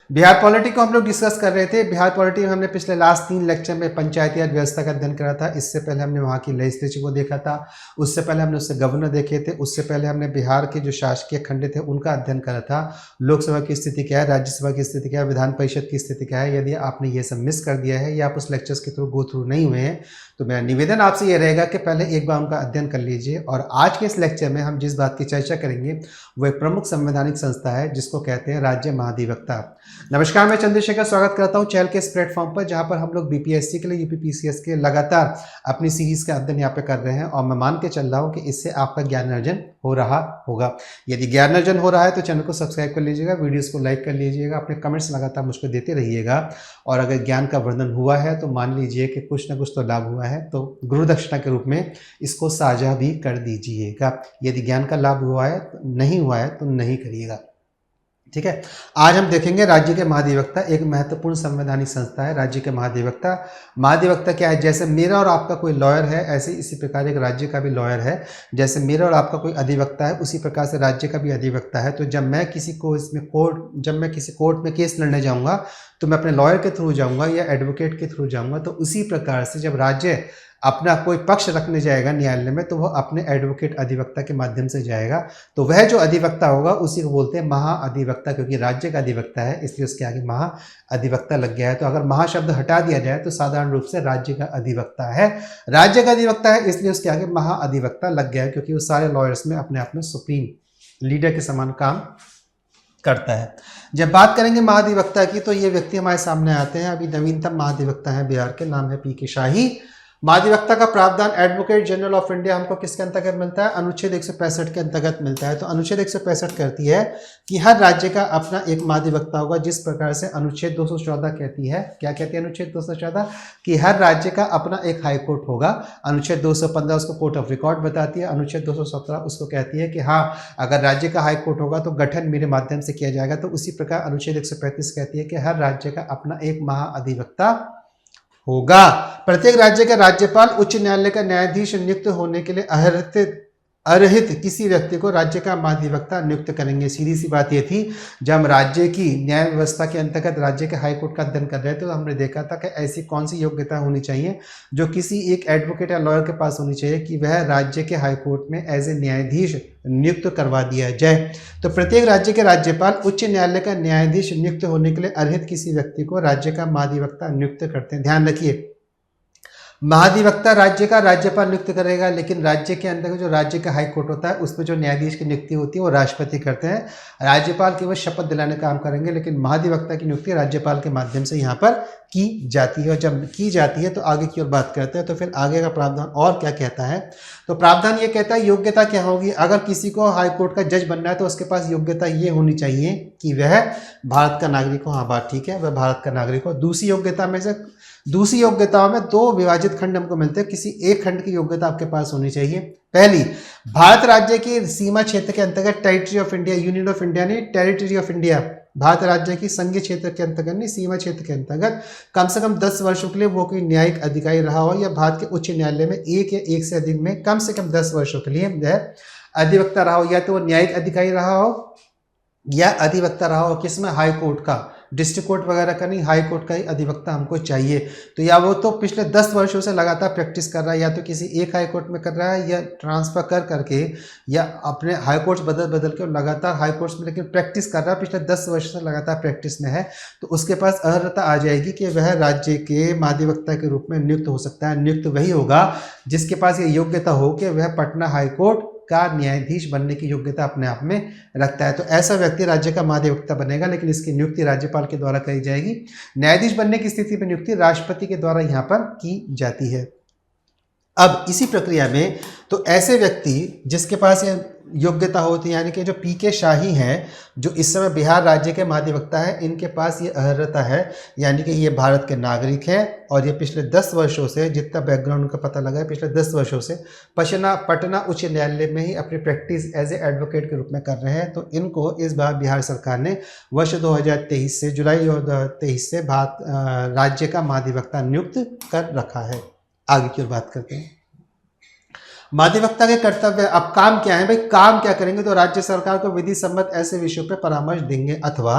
Bihar polity को हम लोग डिस्कस कर रहे थे। बिहार पॉलिटी में हमने पिछले लास्ट 3 लेक्चर में पंचायती राज व्यवस्था का अध्ययन करा था। इससे पहले हमने वहाँ की लेजिस्लेचर को देखा था, उससे पहले हमने उससे गवर्नर देखे थे, उससे पहले हमने बिहार के जो शासकीय खंड थे उनका अध्ययन करा था। लोकसभा की स्थिति क्या है, राज्यसभा की स्थिति क्या है, विधान परिषद की स्थिति क्या है। यदि आपने ये सब मिस कर दिया है या आप उस लेक्चर्स के थ्रू गो थ्रू नहीं हुए हैं तो मेरा निवेदन आपसे ये रहेगा कि पहले एक बार उनका अध्ययन कर लीजिए। और आज के इस लेक्चर में हम जिस बात की चर्चा करेंगे वो एक प्रमुख संवैधानिक संस्था है जिसको कहते हैं राज्य महाधिवक्ता। नमस्कार, मैं चंद्रशेखर स्वागत करता हूं चैनल के इस प्लेटफॉर्म पर जहां पर हम लोग बीपीएससी के लिए यूपीपीसीएस के लगातार अपनी सीरीज का अध्ययन यहाँ पे कर रहे हैं और मैं मान के चल रहा हूं कि इससे आपका ज्ञान अर्जन हो रहा होगा। यदि ज्ञान अर्जन हो रहा है तो चैनल को सब्सक्राइब कर लीजिएगा, वीडियोस को लाइक कर लीजिएगा, अपने कमेंट्स लगातार मुझको देते रहिएगा। और अगर ज्ञान का वर्धन हुआ है तो मान लीजिए कि कुछ ना कुछ तो लाभ हुआ है, तो गुरु दक्षिणा के रूप में इसको साझा भी कर दीजिएगा। यदि ज्ञान का लाभ हुआ है, नहीं हुआ है तो नहीं करिएगा, ठीक है। आज हम देखेंगे राज्य के महाधिवक्ता एक महत्वपूर्ण संवैधानिक संस्था है। राज्य के महाधिवक्ता, महाधिवक्ता क्या है? जैसे मेरा और आपका कोई लॉयर है, ऐसे इसी प्रकार एक राज्य का भी लॉयर है। जैसे मेरा और आपका कोई अधिवक्ता है, उसी प्रकार से राज्य का भी अधिवक्ता है। तो जब मैं किसी कोर्ट में केस लड़ने जाऊंगा तो मैं अपने लॉयर के थ्रू जाऊंगा या एडवोकेट के थ्रू जाऊंगा। तो उसी प्रकार से जब राज्य अपना कोई पक्ष रखने जाएगा न्यायालय में तो वह अपने एडवोकेट अधिवक्ता के माध्यम से जाएगा। तो वह जो अधिवक्ता होगा उसी को बोलते हैं महाअधिवक्ता, क्योंकि राज्य का अधिवक्ता है इसलिए उसके आगे महाअधिवक्ता लग गया है। तो अगर महाशब्द हटा दिया जाए तो साधारण रूप से राज्य का अधिवक्ता है। राज्य का अधिवक्ता है इसलिए उसके आगे महाअधिवक्ता लग गया है, क्योंकि वो सारे लॉयर्स में अपने आप में सुप्रीम लीडर के समान काम करता है। जब बात करेंगे महाधिवक्ता की तो ये व्यक्ति हमारे सामने आते हैं। अभी नवीनतम महाधिवक्ता है बिहार के, नाम है पी.के. शाही। महाधिवक्ता का प्रावधान एडवोकेट जनरल ऑफ इंडिया हमको किसके अंतर्गत मिलता है? अनुच्छेद 165 के अंतर्गत मिलता है। तो अनुच्छेद 165 कहती है कि हर राज्य का अपना एक महाधिवक्ता होगा, जिस प्रकार से अनुच्छेद 214 कहती है। क्या कहती है अनुच्छेद 214? कि हर राज्य का अपना एक हाई कोर्ट होगा। अनुच्छेद 215 उसको कोर्ट ऑफ रिकॉर्ड बताती है। अनुच्छेद 217 उसको कहती है कि हाँ, अगर राज्य का हाई कोर्ट होगा तो गठन मेरे माध्यम से किया जाएगा। तो उसी प्रकार अनुच्छेद 135 कहती है कि हर राज्य का अपना एक महाअधिवक्ता होगा। प्रत्येक राज्य का राज्यपाल उच्च न्यायालय का न्यायाधीश नियुक्त होने के लिए अर्हित किसी व्यक्ति को राज्य का महाधिवक्ता नियुक्त करेंगे। सीधी सी बात ये थी, जब हम राज्य की न्याय व्यवस्था के अंतर्गत राज्य के हाई कोर्ट का अध्ययन कर रहे थे तो हमने देखा था कि ऐसी कौन सी योग्यता होनी चाहिए जो किसी एक एडवोकेट या लॉयर के पास होनी चाहिए कि वह राज्य के हाई कोर्ट में एज ए न्यायाधीश नियुक्त करवा दिया जाए। तो प्रत्येक राज्य के राज्यपाल उच्च न्यायालय का न्यायाधीश नियुक्त होने के लिए अर्हित किसी व्यक्ति को राज्य का महाधिवक्ता नियुक्त करते हैं। ध्यान रखिए, महाधिवक्ता राज्य का राज्यपाल नियुक्त करेगा, लेकिन राज्य के अंदर जो राज्य का हाई कोर्ट होता है उसमें जो न्यायाधीश की नियुक्ति होती है वो राष्ट्रपति करते हैं। राज्यपाल केवल शपथ दिलाने का काम करेंगे, लेकिन महाधिवक्ता की नियुक्ति राज्यपाल के माध्यम से यहाँ पर की जाती है। और जब की जाती है तो आगे की ओर बात करते हैं। तो फिर आगे का प्रावधान और क्या कहता है? तो प्रावधान ये कहता है योग्यता क्या होगी। अगर किसी को हाई कोर्ट का जज बनना है तो उसके पास योग्यता ये होनी चाहिए कि वह भारत का नागरिक हो। हाँ, बात ठीक है, वह भारत का नागरिक हो। दूसरी योग्यताओं में 2 विभाजित खंड हमको मिलते हैं। किसी एक खंड की योग्यता आपके पास होनी चाहिए। पहली, भारत राज्य की सीमा क्षेत्र के अंतर्गत territory of India, union of India नहीं, टेरिटरी ऑफ इंडिया, भारत राज्य की संघीय क्षेत्र के अंतर्गत नहीं, सीमा क्षेत्र के अंतर्गत कम से कम 10 वर्षों के लिए वो कोई न्यायिक अधिकारी रहा हो, या भारत के उच्च न्यायालय में एक या एक से अधिक में कम से कम 10 वर्षों के लिए वह अधिवक्ता रहा हो। या तो वो न्यायिक अधिकारी रहा हो या अधिवक्ता रहा हो किसमें? हाई कोर्ट का। डिस्ट्रिक्ट कोर्ट वगैरह का नहीं, हाई कोर्ट का ही अधिवक्ता हमको चाहिए। तो या वो तो पिछले 10 वर्षों से लगातार प्रैक्टिस कर रहा है, या तो किसी एक हाई कोर्ट में कर रहा है, या ट्रांसफर कर करके, या अपने हाई कोर्ट्स बदल के लगातार हाई कोर्ट्स में लेकिन प्रैक्टिस कर रहा है, पिछले 10 वर्ष से लगातार प्रैक्टिस में है। तो उसके पास अर्हता आ जाएगी कि वह राज्य के महाधिवक्ता के रूप में नियुक्त हो सकता है। नियुक्त वही होगा जिसके पास ये योग्यता हो कि वह पटना हाई कोर्ट का न्यायाधीश बनने की योग्यता अपने आप में रखता है। तो ऐसा व्यक्ति राज्य का महाधिवक्ता बनेगा, लेकिन इसकी नियुक्ति राज्यपाल के द्वारा करी जाएगी। न्यायाधीश बनने की स्थिति में नियुक्ति राष्ट्रपति के द्वारा यहाँ पर की जाती है। अब इसी प्रक्रिया में तो ऐसे व्यक्ति जिसके पास ये योग्यता होती है, यानी कि जो पी.के. शाही हैं, जो इस समय बिहार राज्य के महाधिवक्ता है, इनके पास ये अर्हता है, यानी कि ये भारत के नागरिक हैं और ये पिछले 10 वर्षों से, जितना बैकग्राउंड उनका पता लगा है, पिछले 10 वर्षों से पटना उच्च न्यायालय में ही अपनी प्रैक्टिस एज ए एडवोकेट के रूप में कर रहे हैं। तो इनको इस बार बिहार सरकार ने वर्ष 2023 से, जुलाई 2023 से राज्य का महाधिवक्ता नियुक्त कर रखा है। आगे की ओर बात करते हैं। महाधिवक्ता के कर्तव्य, अब काम क्या है भाई? काम क्या करेंगे? तो राज्य सरकार को विधि सम्मत ऐसे विषयों पर परामर्श देंगे अथवा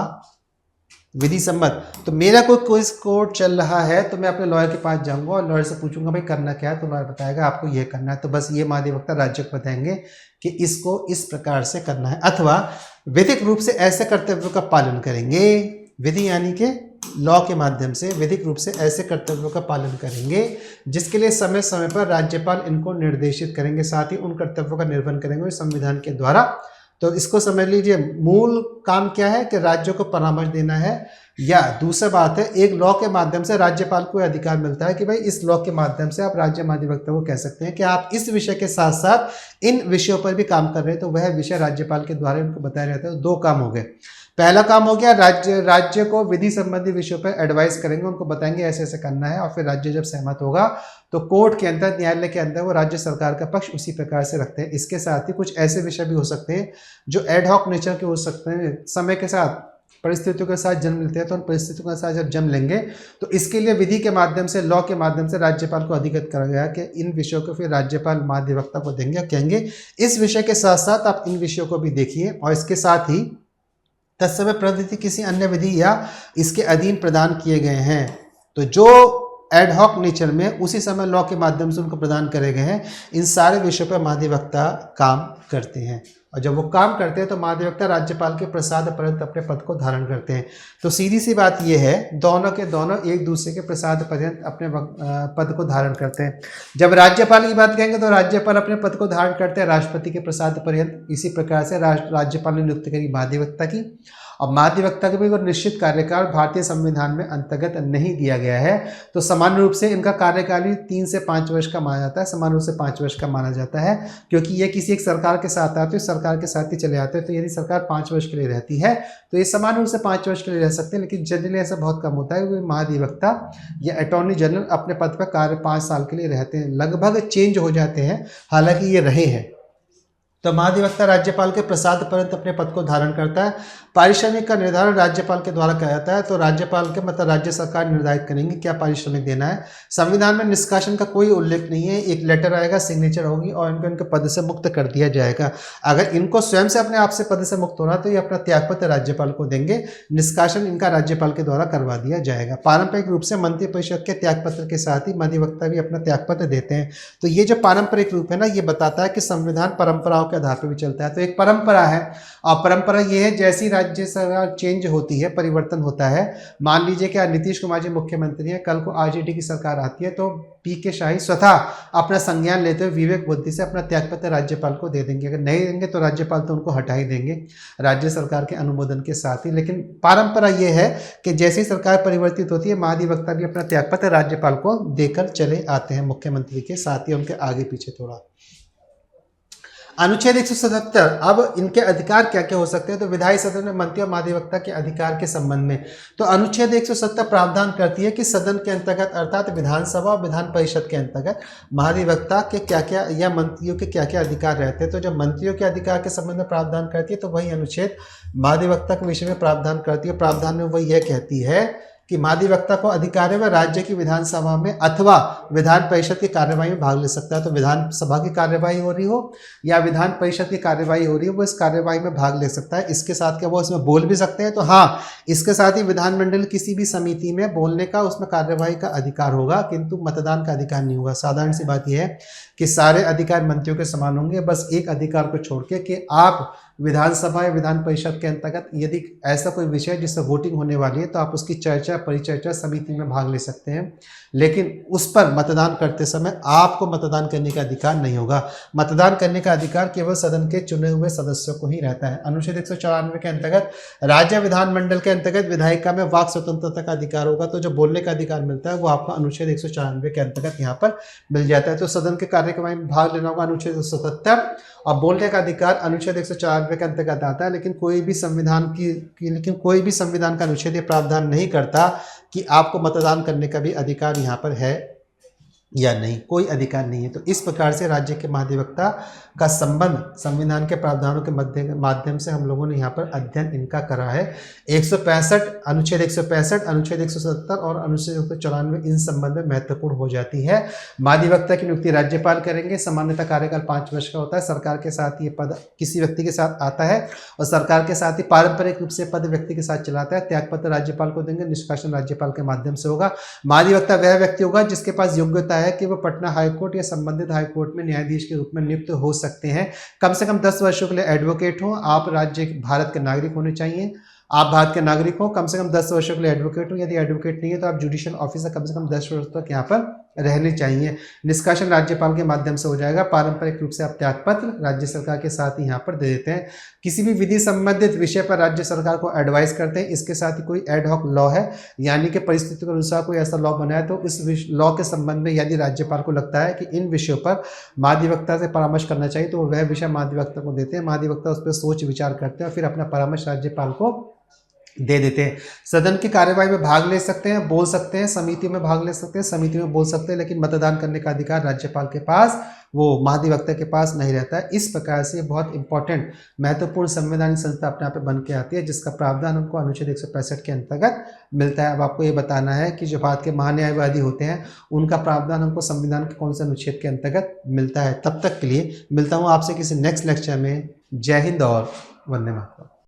विधि सम्मत। तो मेरा कोई क्विज कोर्ट चल रहा है तो मैं अपने लॉयर के पास जाऊंगा और लॉयर से पूछूंगा भाई करना क्या है, तो लॉयर बताएगा आपको ये करना है। तो बस ये महाधिवक्ता राज्य को बताएंगे कि इसको इस प्रकार से करना है, अथवा विधिक रूप से ऐसे कर्तव्यों का पालन करेंगे। विधि यानी कि लॉ के माध्यम से विधिक रूप से ऐसे कर्तव्यों का पालन करेंगे जिसके लिए समय समय पर राज्यपाल इनको निर्देशित करेंगे, साथ ही उन कर्तव्यों का निर्वहन करेंगे संविधान के द्वारा। तो इसको समझ लीजिए, मूल काम क्या है कि राज्यों को परामर्श देना है, या दूसरा बात है एक लॉ के माध्यम से राज्यपाल को अधिकार मिलता है कि भाई इस लॉ के माध्यम से आप राज्य महाधिवक्ता को कह सकते हैं कि आप इस विषय के साथ साथ इन विषयों पर भी काम कर रहे हैं, तो वह विषय राज्यपाल के द्वारा उनको बताया जाता है। दो काम हो गए। पहला काम हो गया राज्य को विधि संबंधी विषयों पर एडवाइस करेंगे, उनको बताएंगे ऐसे ऐसे करना है, और फिर राज्य जब सहमत होगा तो कोर्ट के अंदर, न्यायालय के अंदर वो राज्य सरकार का पक्ष उसी प्रकार से रखते हैं। इसके साथ ही कुछ ऐसे विषय भी हो सकते हैं जो एडहॉक नेचर के हो सकते हैं, समय के साथ परिस्थितियों के साथ जन्म लेते हैं, तो उन परिस्थितियों के साथ जब जन्म लेंगे तो इसके लिए विधि के माध्यम से, लॉ के माध्यम से राज्यपाल को अधिगत करा गया कि इन विषयों को फिर राज्यपाल महाधिवक्ता को देंगे और कहेंगे इस विषय के साथ साथ आप इन विषयों को भी देखिए, और इसके साथ ही तत्समय प्रवृत्ति किसी अन्य विधि या इसके अधीन प्रदान किए गए हैं, तो जो एडहॉक नेचर में उसी समय लॉ के माध्यम से उनको प्रदान करे गए हैं, इन सारे विषयों पर महाधिवक्ता काम करते हैं। और जब वो काम करते हैं तो महाधिवक्ता राज्यपाल के प्रसाद पर्यंत अपने पद को धारण करते हैं। तो सीधी सी बात यह है, दोनों के दोनों एक दूसरे के प्रसाद पर्यंत अपने पद को धारण करते हैं। जब राज्यपाल की बात कहेंगे तो राज्यपाल अपने पद को धारण करते हैं राष्ट्रपति के प्रसाद पर्यंत। इसी प्रकार से राज्यपाल ने नियुक्त करी महाधिवक्ता की, और महाधिवक्ता को भी कोई निश्चित कार्यकाल भारतीय संविधान में अंतर्गत नहीं दिया गया है, तो सामान्य रूप से इनका कार्यकाल ही 3 से 5 वर्ष का माना जाता है, सामान्य रूप से 5 वर्ष का माना जाता है, क्योंकि ये किसी एक सरकार के साथ आते हैं, सरकार के साथ ही चले आते हैं। तो यदि सरकार 5 वर्ष के लिए रहती है तो ये सामान्य रूप से 5 वर्ष के लिए रह सकते हैं, लेकिन जनरली ऐसा बहुत कम होता है कि महाधिवक्ता या अटॉर्नी जनरल अपने पद पर कार्य 5 साल के लिए रहते हैं, लगभग चेंज हो जाते हैं, हालांकि ये रहे हैं। तो महाधिवक्ता राज्यपाल के प्रसाद पर्यंत अपने पद को धारण करता है। पारिश्रमिक का निर्धारण राज्यपाल के द्वारा किया जाता है, तो राज्यपाल के मतलब राज्य सरकार निर्धारित करेंगे क्या पारिश्रमिक देना है। संविधान में निष्कासन का कोई उल्लेख नहीं है, एक लेटर आएगा, सिग्नेचर होगी और इनको इनके पद से मुक्त कर दिया जाएगा। अगर इनको स्वयं से अपने आप से पद से मुक्त होना तो ये अपना त्यागपत्र राज्यपाल को देंगे, निष्कासन इनका राज्यपाल के द्वारा करवा दिया जाएगा। पारंपरिक रूप से मंत्री परिषद के त्यागपत्र के साथ ही महाधिवक्ता भी अपना त्यागपत्र देते हैं। तो ये जो पारंपरिक रूप है ना, ये बताता है कि संविधान परंपराओं के आधार पर भी चलता है। तो एक परंपरा है, और परंपरा ये है जैसी राज्य सरकार चेंज होती है, परिवर्तन होता है। मान लीजिए कि नीतीश कुमार जी मुख्यमंत्री हैं, कल को आरजेडी की सरकार आती है तो पीके शाही स्वतः अपना संज्ञान लेते हुए विवेक बुद्धि से अपना त्यागपत्र राज्यपाल को दे देंगे। अगर नहीं देंगे तो राज्यपाल तो उनको हटा ही देंगे राज्य सरकार के अनुमोदन के साथ ही। लेकिन परंपरा ये है कि जैसी सरकार परिवर्तित होती है, महाधिवक्ता भी अपना त्यागपत्र राज्यपाल को देकर चले आते हैं, मुख्यमंत्री के साथ ही उनके आगे पीछे थोड़ा। अनुच्छेद 177, अब इनके अधिकार क्या क्या हो सकते हैं। तो विधायी सदन में मंत्री और महाधिवक्ता के अधिकार के संबंध में तो अनुच्छेद 170 प्रावधान करती है कि सदन के अंतर्गत अर्थात विधानसभा और विधान परिषद के अंतर्गत महाधिवक्ता के क्या क्या या मंत्रियों के क्या क्या अधिकार रहते हैं। तो जब मंत्रियों के अधिकार के संबंध में प्रावधान करती है तो वही अनुच्छेद महाधिवक्ता के विषय में प्रावधान करती है। प्रावधान में वह यह कहती है कि महाधिवक्ता को अधिकार है वह राज्य की विधानसभा में अथवा विधान परिषद की कार्यवाही में भाग ले सकता है। तो विधानसभा की कार्यवाही हो रही हो या विधान परिषद की कार्यवाही हो रही हो, वो इस कार्यवाही में भाग ले सकता है। इसके साथ क्या वो इसमें बोल भी सकते हैं? तो हाँ, इसके साथ ही विधानमंडल किसी भी समिति में बोलने का, उसमें कार्यवाही का अधिकार होगा, किंतु मतदान का अधिकार नहीं होगा। साधारण सी बात यह है कि सारे अधिकार मंत्रियों के समान होंगे, बस एक अधिकार को छोड़ के कि आप विधानसभा या विधान परिषद के अंतर्गत यदि ऐसा कोई विषय जिससे वोटिंग होने वाली है तो आप उसकी चर्चा, परिचर्चा समिति में भाग ले सकते हैं, लेकिन उस पर मतदान करते समय आपको मतदान करने का अधिकार नहीं होगा। मतदान करने का अधिकार केवल सदन के चुने हुए सदस्यों को ही रहता है। अनुच्छेद 194 के अंतर्गत राज्य विधानमंडल के अंतर्गत विधायिका में वाक स्वतंत्रता का अधिकार होगा। तो जो बोलने का अधिकार मिलता है वो आपको अनुच्छेद 194 के अंतर्गत यहाँ पर मिल जाता है। तो सदन के कार्यक्रम में भाग लेना होगा अनुच्छेद 177, और बोलने का अधिकार अनुच्छेद 194 के अंतर्गत आता है। लेकिन कोई भी संविधान का अनुच्छेद ये प्रावधान नहीं करता कि आपको मतदान करने का भी अधिकार यहाँ पर है या नहीं, कोई अधिकार नहीं है। तो इस प्रकार से राज्य के महाधिवक्ता का संबंध संविधान के प्रावधानों के माध्यम से हम लोगों ने यहाँ पर अध्ययन इनका करा है। 165 अनुच्छेद 165 अनुच्छेद 170 और अनुच्छेद 194 इन संबंध में महत्वपूर्ण हो जाती है। महाधिवक्ता की नियुक्ति राज्यपाल करेंगे। सामान्यतः कार्यकाल 5 वर्ष का होता है। सरकार के साथ ये पद किसी व्यक्ति के साथ आता है और सरकार के साथ ही पारंपरिक रूप से पद व्यक्ति के साथ चलाता है। त्यागपत्र राज्यपाल को देंगे, निष्कासन राज्यपाल के माध्यम से होगा। महाधिवक्ता वह व्यक्ति होगा जिसके पास योग्यता है कि वह पटना हाईकोर्ट या संबंधित हाईकोर्ट में न्यायाधीश के रूप में नियुक्त हो सकते हैं। कम से कम 10 वर्षों के लिए एडवोकेट हो। आप राज्य भारत के नागरिक होने चाहिए। आप भारत के नागरिक हो, कम से कम 10 वर्षों के लिए एडवोकेट हो। यदि एडवोकेट नहीं है तो आप जुडिशियल ऑफिसर कम से कम 10 वर्ष तक यहाँ पर रहने चाहिए। निष्कासन राज्यपाल के माध्यम से हो जाएगा। पारंपरिक रूप से आप त्यागपत्र राज्य सरकार के साथ ही यहाँ पर दे देते हैं। किसी भी विधि संबंधित विषय पर राज्य सरकार को एडवाइस करते हैं। इसके साथ ही कोई एड हॉक लॉ है, यानी कि परिस्थिति के अनुसार कोई ऐसा लॉ बनाए तो इस लॉ के संबंध में यदि राज्यपाल को लगता है कि इन विषयों पर महाधिवक्ता से परामर्श करना चाहिए तो वह विषय महाधिवक्ता को देते हैं। महाधिवक्ता उस पर सोच विचार करते हैं और फिर अपना परामर्श राज्यपाल को दे देते हैं। सदन की कार्यवाही में भाग ले सकते हैं, बोल सकते हैं, समिति में भाग ले सकते हैं, समिति में बोल सकते हैं, लेकिन मतदान करने का अधिकार राज्यपाल के पास, वो महाधिवक्ता के पास नहीं रहता है। इस प्रकार से बहुत इंपॉर्टेंट महत्वपूर्ण संवैधानिक संस्था अपने आप बन के आती है, जिसका प्रावधान हमको अनुच्छेद 165 के अंतर्गत मिलता है। अब आपको ये बताना है कि जो भारत के महान्यायवादी होते हैं उनका प्रावधान हमको संविधान के कौन से अनुच्छेद के अंतर्गत मिलता है। तब तक के लिए मिलता हूँ आपसे किसी नेक्स्ट लेक्चर में। जय हिंद और वंदे मातरम।